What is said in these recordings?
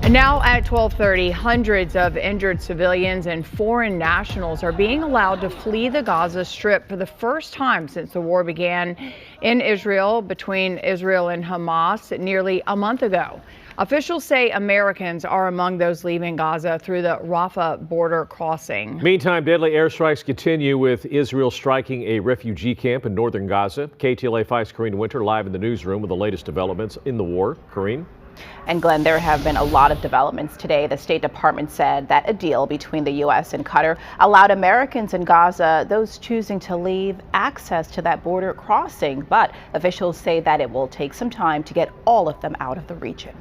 And now at 12:30, hundreds of injured civilians and foreign nationals are being allowed to flee the Gaza Strip for the first time since the war began in Israel between Israel and Hamas nearly a month ago. Officials say Americans are among those leaving Gaza through the Rafah border crossing. Meantime, deadly airstrikes continue with Israel striking a refugee camp in northern Gaza. KTLA 5's Corrine Winter live in the newsroom with the latest developments in the war. Corrine? And Glenn, there have been a lot of developments today. The State Department said that a deal between the U.S. and Qatar allowed Americans in Gaza, those choosing to leave, access to that border crossing. But officials say that it will take some time to get all of them out of the region.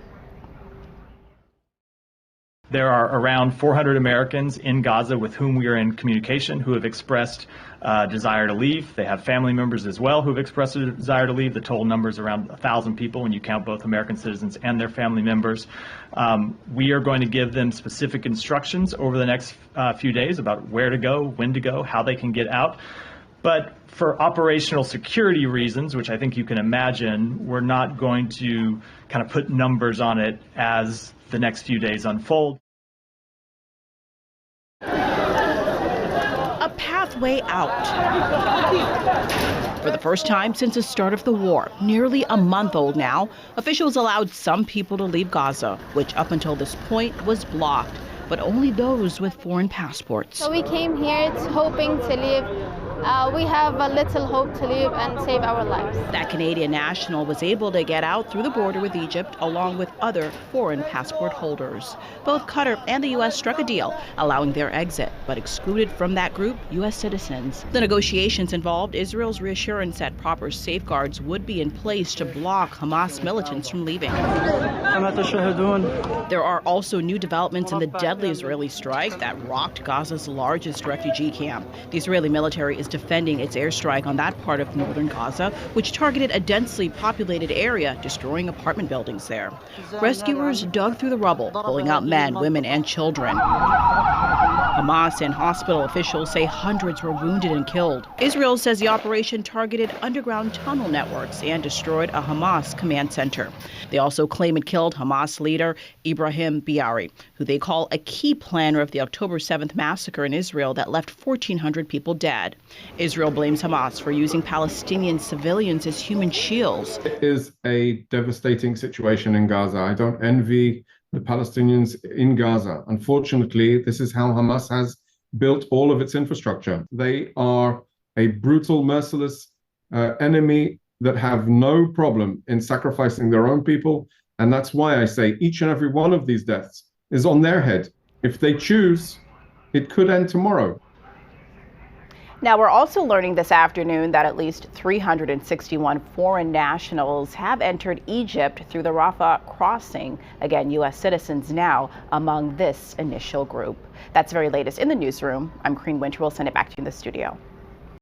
There are around 400 Americans in Gaza with whom we are in communication who have expressed desire to leave. They have family members as well who have expressed a desire to leave. The total number is around 1,000 people when you count both American citizens and their family members. We are going to give them specific instructions over the next few days about where to go, when to go, how they can get out. But for operational security reasons, which I think you can imagine, we're not going to kind of put numbers on it as the next few days unfold. A pathway out. For the first time since the start of the war, nearly a month old now, officials allowed some people to leave Gaza, which up until this point was blocked, but only those with foreign passports. So we came here hoping to leave. We have a little hope to leave and save our lives. That Canadian national was able to get out through the border with Egypt along with other foreign passport holders. Both Qatar and the U.S. struck a deal allowing their exit, but excluded from that group U.S. citizens. The negotiations involved Israel's reassurance that proper safeguards would be in place to block Hamas militants from leaving. There are also new developments in the deadly Israeli strike that rocked Gaza's largest refugee camp. The Israeli military is defending its airstrike on that part of northern Gaza, which targeted a densely populated area, destroying apartment buildings there. Rescuers dug through the rubble, pulling out men, women, and children. Hamas and hospital officials say hundreds were wounded and killed. Israel says the operation targeted underground tunnel networks and destroyed a Hamas command center. They also claim it killed Hamas leader Ibrahim Biari, who they call a key planner of the October 7th massacre in Israel that left 1,400 people dead. Israel blames Hamas for using Palestinian civilians as human shields. It is a devastating situation in Gaza. I don't envy the Palestinians in Gaza. Unfortunately, this is how Hamas has built all of its infrastructure. They are a brutal, merciless enemy that have no problem in sacrificing their own people. And that's why I say each and every one of these deaths is on their head. If they choose, it could end tomorrow. Now, we're also learning this afternoon that at least 361 foreign nationals have entered Egypt through the Rafah crossing. Again, U.S. citizens now among this initial group. That's the very latest in the newsroom. I'm Corrine Winter. We'll send it back to you in the studio.